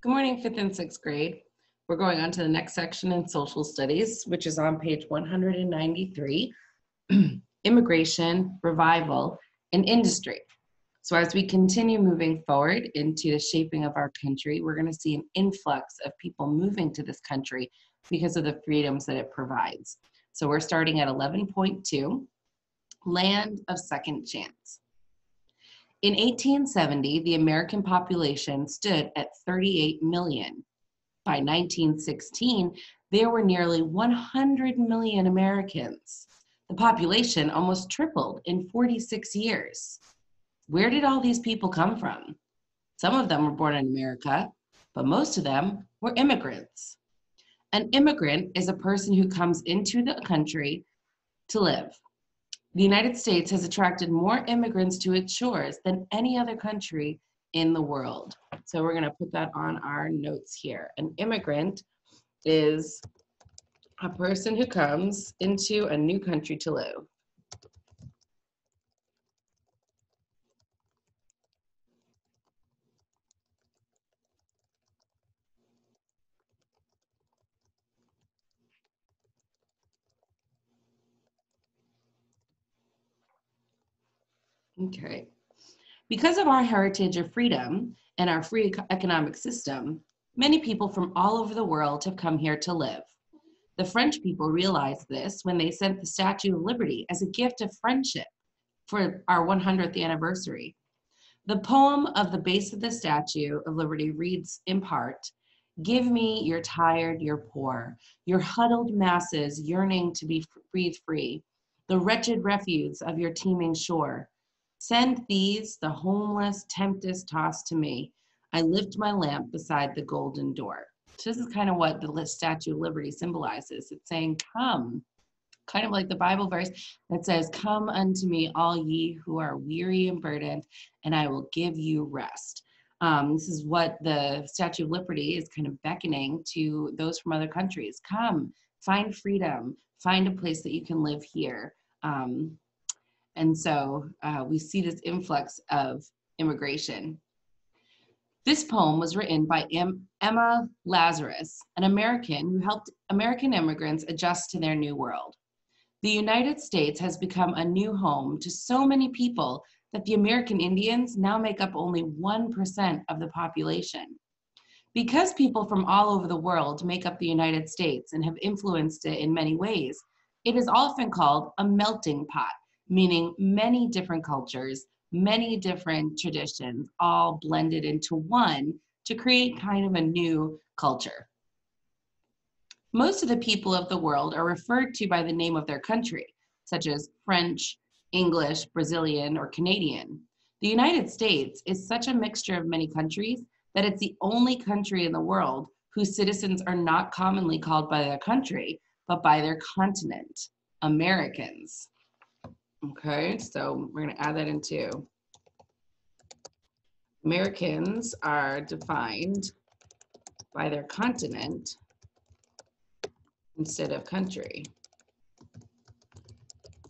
Good morning, fifth and sixth grade. We're going on to the next section in social studies, which is on page 193, immigration, revival, and industry. So as we continue moving forward into the shaping of our country, we're going to see an influx of people moving to this country because of the freedoms that it provides. So we're starting at 11.2, land of second chance. In 1870, the American population stood at 38 million. By 1916, there were nearly 100 million Americans. The population almost tripled in 46 years. Where did all these people come from? Some of them were born in America, but most of them were immigrants. An immigrant is a person who comes into the country to live. The United States has attracted more immigrants to its shores than any other country in the world. So we're going to put that on our notes here. An immigrant is a person who comes into a new country to live. Okay. Because of our heritage of freedom and our free economic system, many people from all over the world have come here to live. The French people realized this when they sent the Statue of Liberty as a gift of friendship for our 100th anniversary. The poem of the base of the Statue of Liberty reads in part, "Give me your tired, your poor, your huddled masses yearning to be breathe free, the wretched refuse of your teeming shore. Send these, the homeless, tempest tossed to me. I lift my lamp beside the golden door." So this is kind of what the Statue of Liberty symbolizes. It's saying, come, kind of like the Bible verse that says, "Come unto me, all ye who are weary and burdened, and I will give you rest." This is what the Statue of Liberty is kind of beckoning to those from other countries. Come, find freedom, find a place that you can live here. And so we see this influx of immigration. This poem was written by Emma Lazarus, an American who helped American immigrants adjust to their new world. The United States has become a new home to so many people that the American Indians now make up only 1% of the population. Because people from all over the world make up the United States and have influenced it in many ways, it is often called a melting pot, meaning many different cultures, many different traditions, all blended into one to create kind of a new culture. Most of the people of the world are referred to by the name of their country, such as French, English, Brazilian, or Canadian. The United States is such a mixture of many countries that it's the only country in the world whose citizens are not commonly called by their country, but by their continent, Americans. Okay, so we're going to add that in too. Americans are defined by their continent instead of country.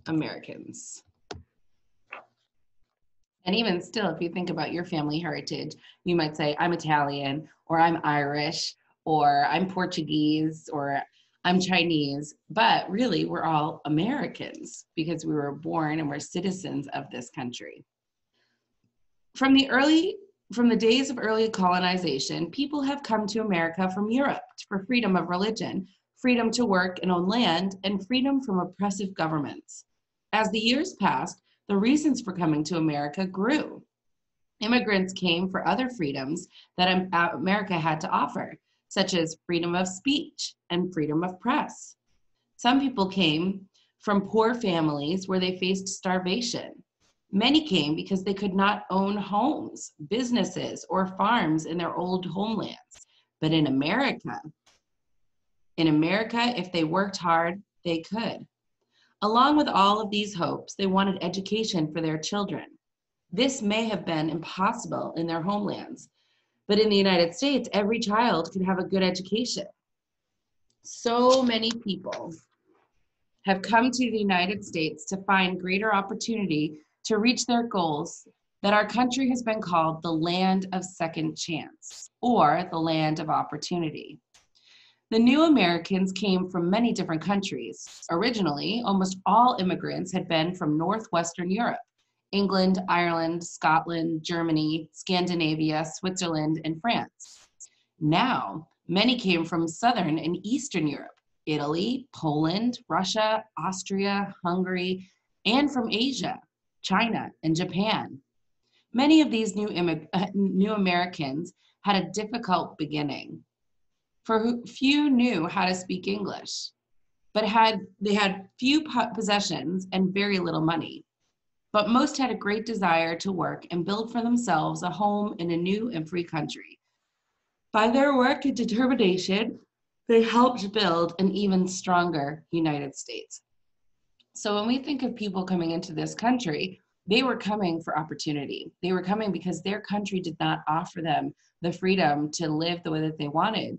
Americans. And even still, if you think about your family heritage, you might say, I'm Italian, or I'm Irish, or I'm Portuguese, or I'm Chinese. But really, we're all Americans because we were born and we're citizens of this country. From the days of early colonization, people have come to America from Europe for freedom of religion, freedom to work and own land, and freedom from oppressive governments. As the years passed, the reasons for coming to America grew. Immigrants came for other freedoms that America had to offer, such as freedom of speech and freedom of press. Some people came from poor families where they faced starvation. Many came because they could not own homes, businesses, or farms in their old homelands. But in America, if they worked hard, they could. Along with all of these hopes, they wanted education for their children. This may have been impossible in their homelands, but in the United States, every child can have a good education. So many people have come to the United States to find greater opportunity to reach their goals that our country has been called the land of second chance, or the land of opportunity. The new Americans came from many different countries. Originally, almost all immigrants had been from Northwestern Europe: England, Ireland, Scotland, Germany, Scandinavia, Switzerland, and France. Now, many came from Southern and Eastern Europe: Italy, Poland, Russia, Austria, Hungary, and from Asia, China, and Japan. Many of these new Americans had a difficult beginning, for few knew how to speak English, but they had few possessions and very little money. But most had a great desire to work and build for themselves a home in a new and free country. By their work and determination, they helped build an even stronger United States. So when we think of people coming into this country, they were coming for opportunity. They were coming because their country did not offer them the freedom to live the way that they wanted,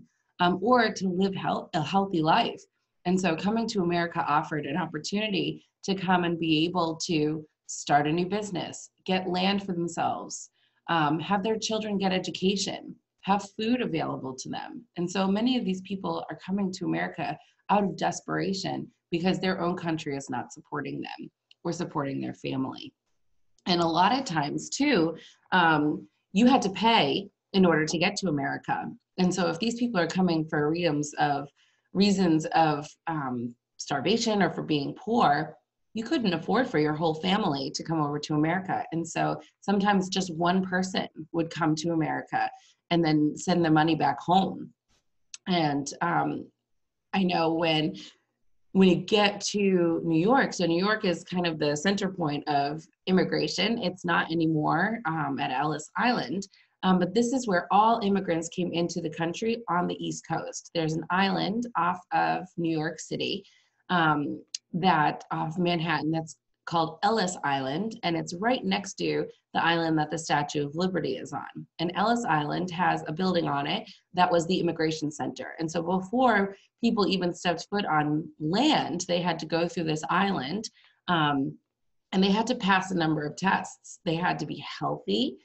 or to live a healthy life. And so coming to America offered an opportunity to come and be able to start a new business, get land for themselves, have their children get education, have food available to them. And so many of these people are coming to America out of desperation because their own country is not supporting them or supporting their family. And a lot of times too, you had to pay in order to get to America. And so if these people are coming for reasons of starvation or for being poor, you couldn't afford for your whole family to come over to America. And so sometimes just one person would come to America and then send the money back home. And I know when you get to New York, so New York is kind of the center point of immigration. It's not anymore at Ellis Island, but this is where all immigrants came into the country on the East Coast. There's an island off of New York City, off Manhattan, that's called Ellis Island, and it's right next to the island that the Statue of Liberty is on. And Ellis Island has a building on it that was the immigration center. And so before people even stepped foot on land, they had to go through this island, and they had to pass a number of tests. They had to be healthy.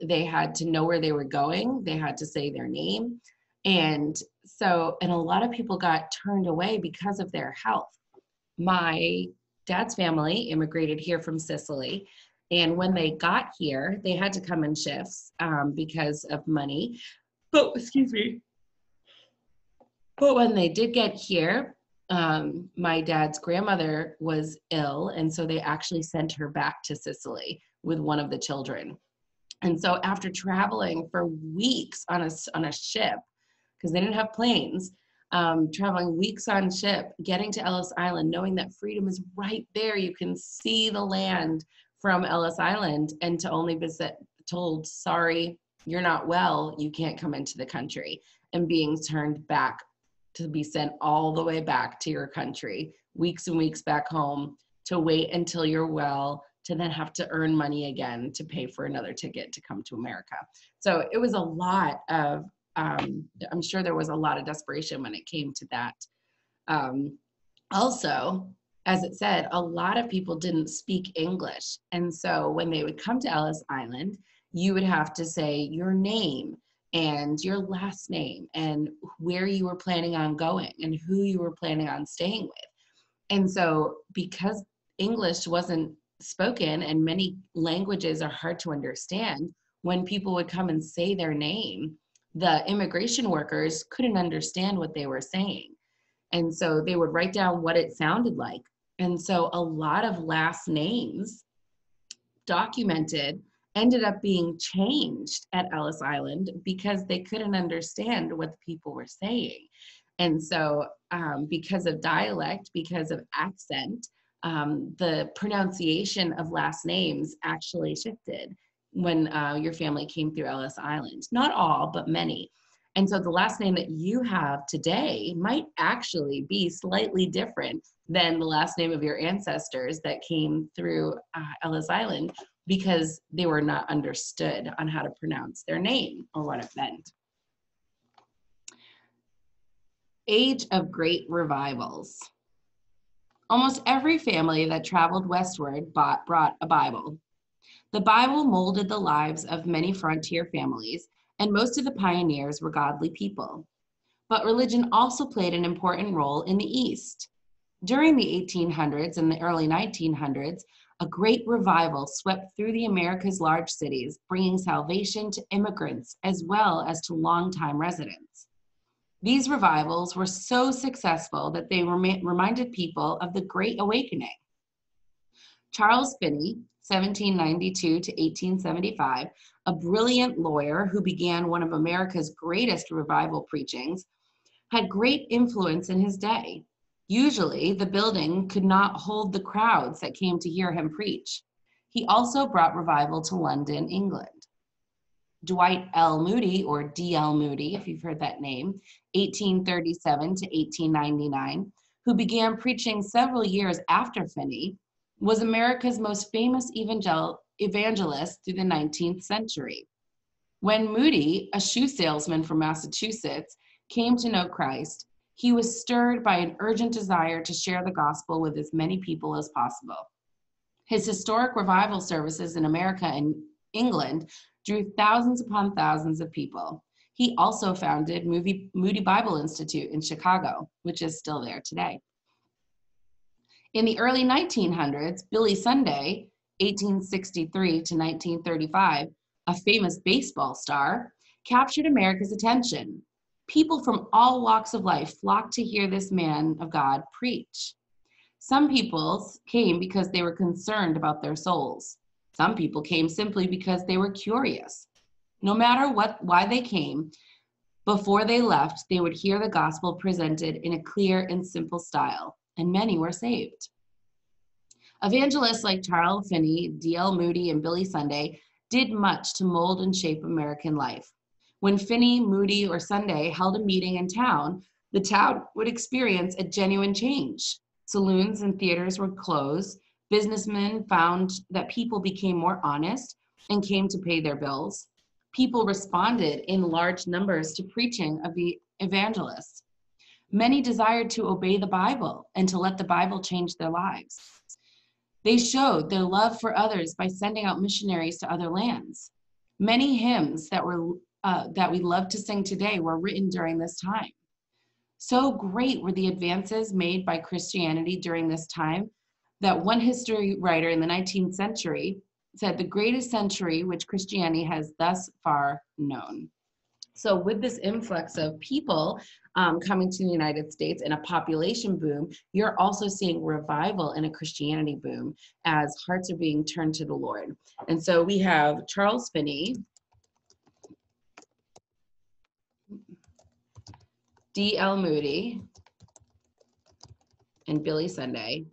They had to know where they were going. They had to say their name. And a lot of people got turned away because of their health. My dad's family immigrated here from Sicily. And when they got here, they had to come in shifts because of money. But when they did get here, my dad's grandmother was ill. And so they actually sent her back to Sicily with one of the children. And so after traveling for weeks on a ship, because they didn't have planes, traveling weeks on ship, getting to Ellis Island, knowing that freedom is right there. You can see the land from Ellis Island, and to only be told, sorry, you're not well, you can't come into the country, and being turned back to be sent all the way back to your country, weeks and weeks back home, to wait until you're well, to then have to earn money again to pay for another ticket to come to America. So it was a lot of, I'm sure there was a lot of desperation when it came to that. Also, as it said, a lot of people didn't speak English. And so when they would come to Ellis Island, you would have to say your name and your last name and where you were planning on going and who you were planning on staying with. And so because English wasn't spoken and many languages are hard to understand, when people would come and say their name, the immigration workers couldn't understand what they were saying. And so they would write down what it sounded like. And so a lot of last names documented ended up being changed at Ellis Island because they couldn't understand what the people were saying. And so because of dialect, because of accent, the pronunciation of last names actually shifted when your family came through Ellis Island. Not all, but many. And so the last name that you have today might actually be slightly different than the last name of your ancestors that came through Ellis Island, because they were not understood on how to pronounce their name or what it meant. Age of Great Revivals. Almost every family that traveled westward brought a Bible. The Bible molded the lives of many frontier families, and most of the pioneers were godly people. But religion also played an important role in the East. During the 1800s and the early 1900s, a great revival swept through the America's large cities, bringing salvation to immigrants as well as to longtime residents. These revivals were so successful that they reminded people of the Great Awakening. Charles Finney, 1792 to 1875, a brilliant lawyer who began one of America's greatest revival preachings, had great influence in his day. Usually, the building could not hold the crowds that came to hear him preach. He also brought revival to London, England. Dwight L. Moody, or D.L. Moody, if you've heard that name, 1837 to 1899, who began preaching several years after Finney, was America's most famous evangelist through the 19th century. When Moody, a shoe salesman from Massachusetts, came to know Christ, he was stirred by an urgent desire to share the gospel with as many people as possible. His historic revival services in America and England drew thousands upon thousands of people. He also founded Moody Bible Institute in Chicago, which is still there today. In the early 1900s, Billy Sunday, 1863 to 1935, a famous baseball star, captured America's attention. People from all walks of life flocked to hear this man of God preach. Some people came because they were concerned about their souls. Some people came simply because they were curious. No matter why they came, before they left, they would hear the gospel presented in a clear and simple style, and many were saved. Evangelists like Charles Finney, D.L. Moody, and Billy Sunday did much to mold and shape American life. When Finney, Moody, or Sunday held a meeting in town, the town would experience a genuine change. Saloons and theaters would close. Businessmen found that people became more honest and came to pay their bills. People responded in large numbers to preaching of the evangelists. Many desired to obey the Bible and to let the Bible change their lives. They showed their love for others by sending out missionaries to other lands. Many hymns that we love to sing today were written during this time. So great were the advances made by Christianity during this time that one history writer in the 19th century said, "The greatest century which Christianity has thus far known." So with this influx of people coming to the United States and a population boom, you're also seeing revival and a Christianity boom as hearts are being turned to the Lord. And so we have Charles Finney, D.L. Moody, and Billy Sunday.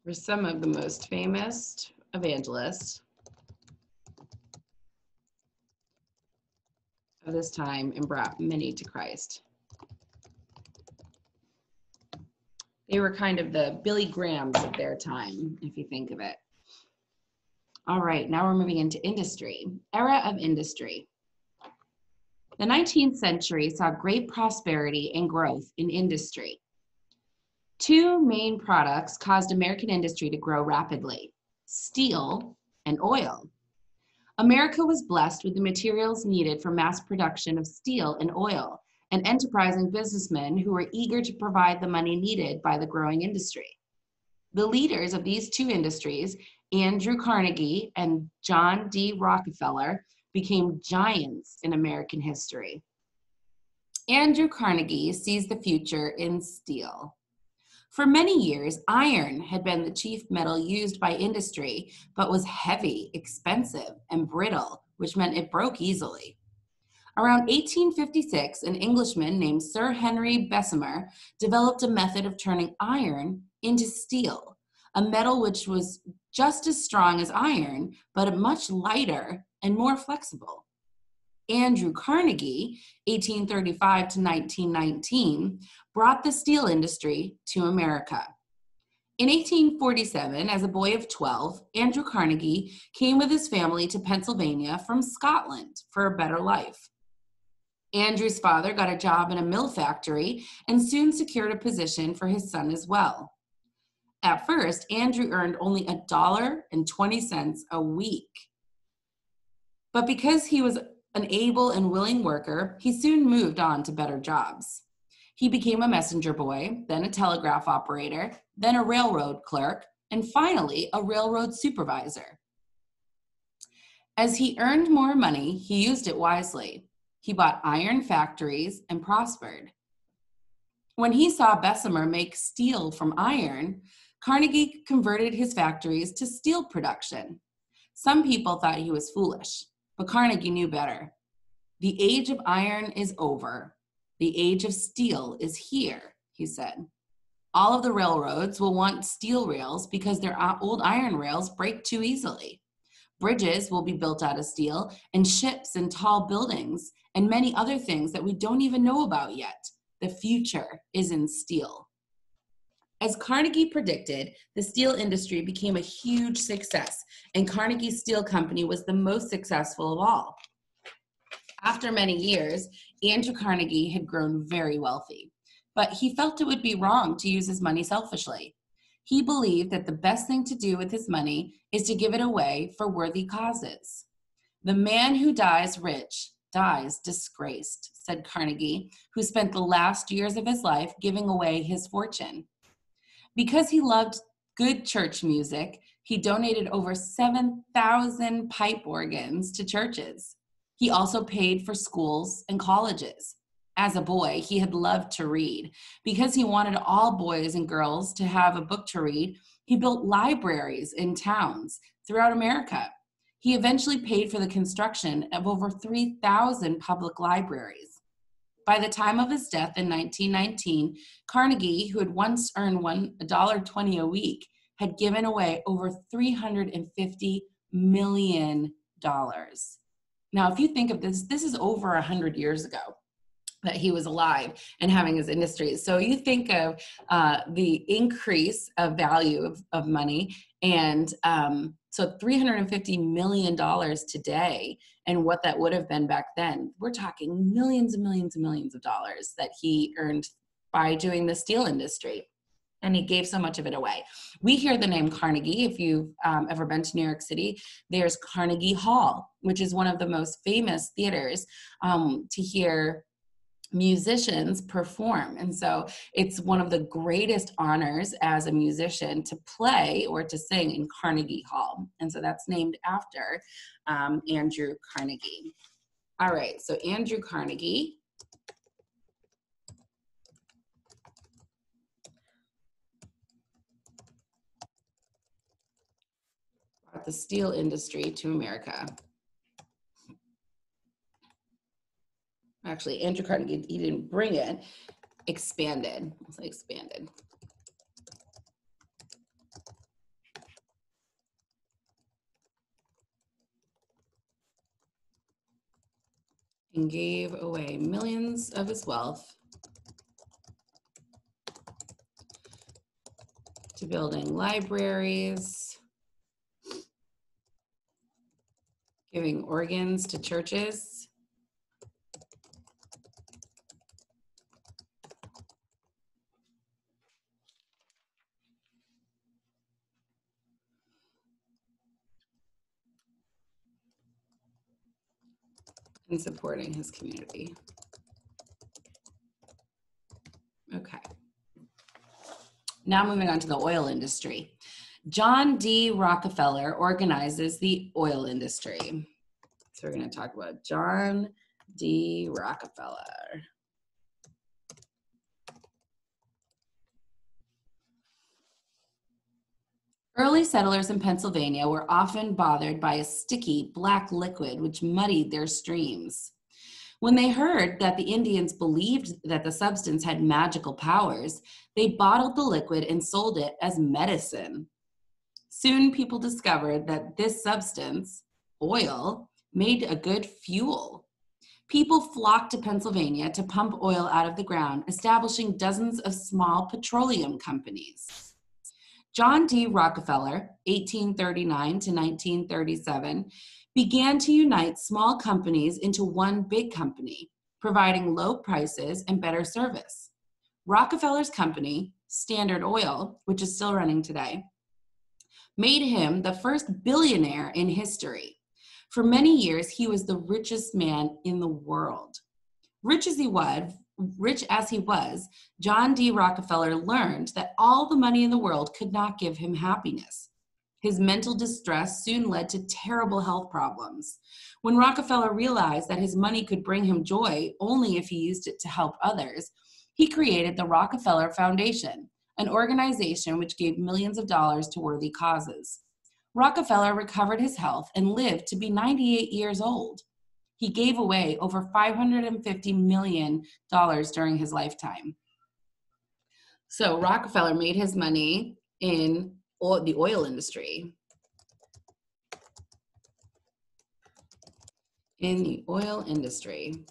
Were some of the most famous evangelists of this time and brought many to Christ. They were kind of the Billy Grahams of their time, if you think of it. All right, now we're moving into industry. Era of industry. The 19th century saw great prosperity and growth in industry. Two main products caused American industry to grow rapidly: steel and oil. America was blessed with the materials needed for mass production of steel and oil, and enterprising businessmen who were eager to provide the money needed by the growing industry. The leaders of these two industries, Andrew Carnegie and John D. Rockefeller, became giants in American history. Andrew Carnegie sees the future in steel. For many years, iron had been the chief metal used by industry, but was heavy, expensive, and brittle, which meant it broke easily. Around 1856, an Englishman named Sir Henry Bessemer developed a method of turning iron into steel, a metal which was just as strong as iron, but much lighter and more flexible. Andrew Carnegie, 1835 to 1919, brought the steel industry to America. In 1847, as a boy of 12, Andrew Carnegie came with his family to Pennsylvania from Scotland for a better life. Andrew's father got a job in a mill factory and soon secured a position for his son as well. At first, Andrew earned only $1.20 a week. But because he was an able and willing worker, he soon moved on to better jobs. He became a messenger boy, then a telegraph operator, then a railroad clerk, and finally a railroad supervisor. As he earned more money, he used it wisely. He bought iron factories and prospered. When he saw Bessemer make steel from iron, Carnegie converted his factories to steel production. Some people thought he was foolish, but Carnegie knew better. The age of iron is over. The age of steel is here, he said. All of the railroads will want steel rails because their old iron rails break too easily. Bridges will be built out of steel, and ships and tall buildings, and many other things that we don't even know about yet. The future is in steel. As Carnegie predicted, the steel industry became a huge success, and Carnegie Steel Company was the most successful of all. After many years, Andrew Carnegie had grown very wealthy, but he felt it would be wrong to use his money selfishly. He believed that the best thing to do with his money is to give it away for worthy causes. The man who dies rich dies disgraced, said Carnegie, who spent the last years of his life giving away his fortune. Because he loved good church music, he donated over 7,000 pipe organs to churches. He also paid for schools and colleges. As a boy, he had loved to read. Because he wanted all boys and girls to have a book to read, he built libraries in towns throughout America. He eventually paid for the construction of over 3,000 public libraries. By the time of his death in 1919, Carnegie, who had once earned $1.20 a week, had given away over $350 million. Now, if you think of this, this is over 100 years ago that he was alive and having his industries. So you think of the increase of value of money, and so $350 million today, and what that would have been back then, we're talking millions and millions and millions of dollars that he earned by doing the steel industry. And he gave so much of it away. We hear the name Carnegie. If you've ever been to New York City, there's Carnegie Hall, which is one of the most famous theaters to hear musicians perform. And so it's one of the greatest honors as a musician to play or to sing in Carnegie Hall. And so that's named after Andrew Carnegie. All right, so Andrew Carnegie. Brought the steel industry to America. Actually, Andrew Carnegie, he didn't bring it, expanded. I'll say expanded. And gave away millions of his wealth to building libraries, giving organs to churches, and supporting his community. Okay. Now moving on to the oil industry. John D. Rockefeller organizes the oil industry. So we're going to talk about John D. Rockefeller. Early settlers in Pennsylvania were often bothered by a sticky black liquid which muddied their streams. When they heard that the Indians believed that the substance had magical powers, they bottled the liquid and sold it as medicine. Soon people discovered that this substance, oil, made a good fuel. People flocked to Pennsylvania to pump oil out of the ground, establishing dozens of small petroleum companies. John D. Rockefeller, 1839 to 1937, began to unite small companies into one big company. providing low prices and better service. Rockefeller's company, Standard Oil, which is still running today, made him the first billionaire in history. For many years, he was the richest man in the world. Rich as he was, John D. Rockefeller learned that all the money in the world could not give him happiness. His mental distress soon led to terrible health problems. When Rockefeller realized that his money could bring him joy only if he used it to help others, he created the Rockefeller Foundation, an organization which gave millions of dollars to worthy causes. Rockefeller recovered his health and lived to be 98 years old. He gave away over $550 million during his lifetime. So Rockefeller made his money in the oil industry. In the oil industry.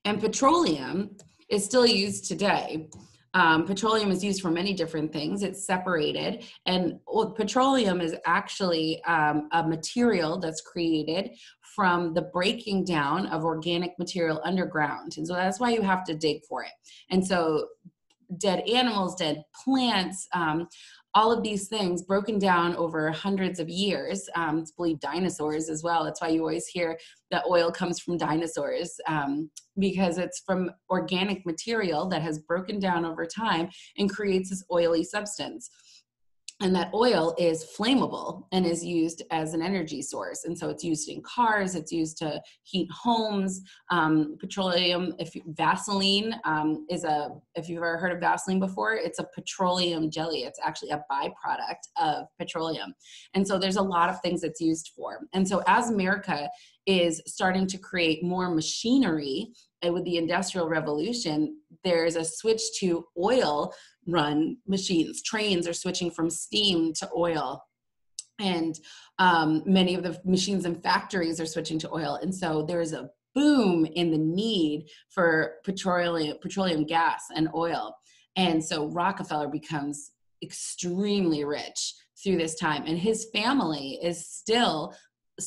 And petroleum is still used today. Petroleum is used for many different things. It's separated, and petroleum is actually a material that's created from the breaking down of organic material underground. And so that's why you have to dig for it. And so dead animals, dead plants, all of these things broken down over hundreds of years. It's believed dinosaurs as well. That's why you always hear that oil comes from dinosaurs, because it's from organic material that has broken down over time and creates this oily substance. And that oil is flammable and is used as an energy source. And so it's used in cars, it's used to heat homes. Petroleum, Vaseline if you've ever heard of Vaseline before, it's a petroleum jelly. It's actually a byproduct of petroleum. And so there's a lot of things it's used for. And so as America is starting to create more machinery, and with the Industrial Revolution, there's a switch to oil run machines. Trains are switching from steam to oil. And many of the machines in factories are switching to oil. And so there's a boom in the need for petroleum gas and oil. And so Rockefeller becomes extremely rich through this time. And his family is still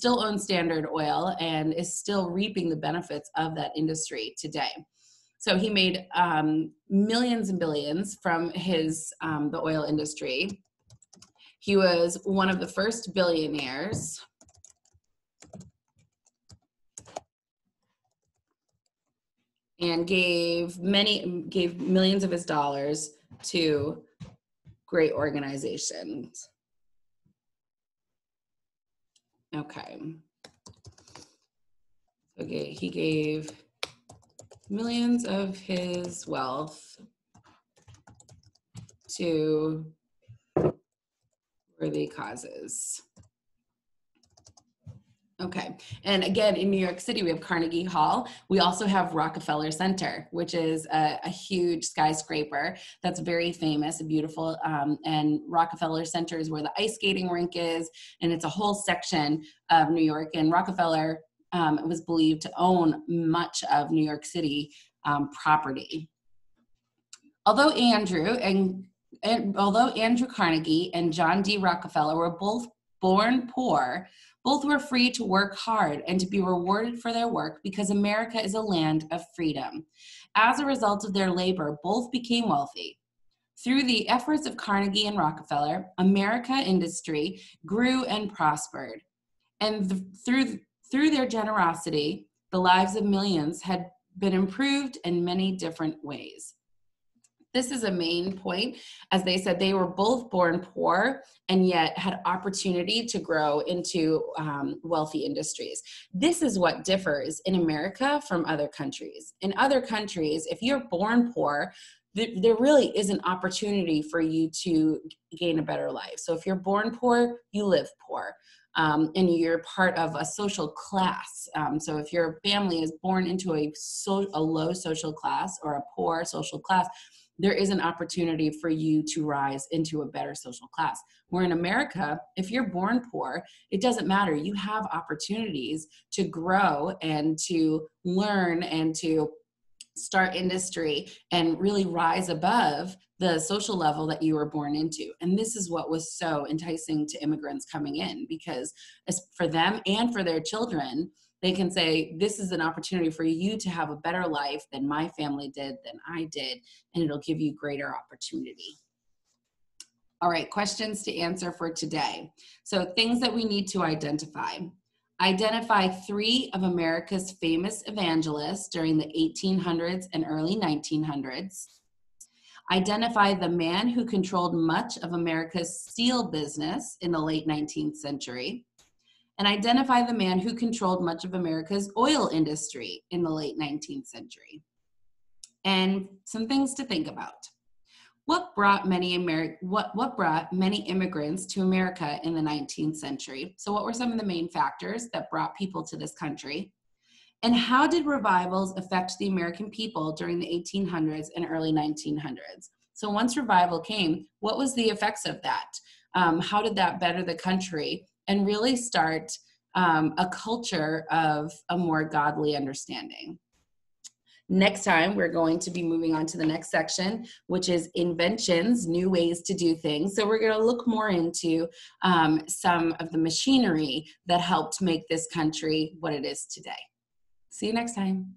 owns Standard Oil and is still reaping the benefits of that industry today. So he made millions and billions from the oil industry. He was one of the first billionaires. And gave millions of his dollars to great organizations. Okay, he gave millions of his wealth to worthy causes. Okay, and again, in New York City, we have Carnegie Hall. We also have Rockefeller Center, which is a huge skyscraper that's very famous and beautiful. And Rockefeller Center is where the ice skating rink is, and it's a whole section of New York. And Rockefeller was believed to own much of New York City property. Although Andrew Carnegie and John D. Rockefeller were both born poor, both were free to work hard and to be rewarded for their work because America is a land of freedom. As a result of their labor, both became wealthy. Through the efforts of Carnegie and Rockefeller, America industry grew and prospered. And through their generosity, the lives of millions had been improved in many different ways. This is a main point. As they said, they were both born poor and yet had opportunity to grow into wealthy industries. This is what differs in America from other countries. In other countries, if you're born poor, there really is an opportunity for you to gain a better life. So if you're born poor, you live poor. And you're part of a social class. So if your family is born into a low social class or a poor social class, there is an opportunity for you to rise into a better social class. Where in America, if you're born poor, it doesn't matter. You have opportunities to grow and to learn and to start industry and really rise above the social level that you were born into. And this is what was so enticing to immigrants coming in, because for them and for their children, They can say, this is an opportunity for you to have a better life than my family did, than I did, and it'll give you greater opportunity. All right, questions to answer for today. So things that we need to identify. Identify 3 of America's famous evangelists during the 1800s and early 1900s. Identify the man who controlled much of America's steel business in the late 19th century. And identify the man who controlled much of America's oil industry in the late 19th century. And some things to think about. What brought many immigrants to America in the 19th century? So what were some of the main factors that brought people to this country? And how did revivals affect the American people during the 1800s and early 1900s? So once revival came, what was the effects of that? How did that better the country and really start a culture of a more godly understanding? Next time, we're going to be moving on to the next section, which is inventions, new ways to do things. So we're going to look more into some of the machinery that helped make this country what it is today. See you next time.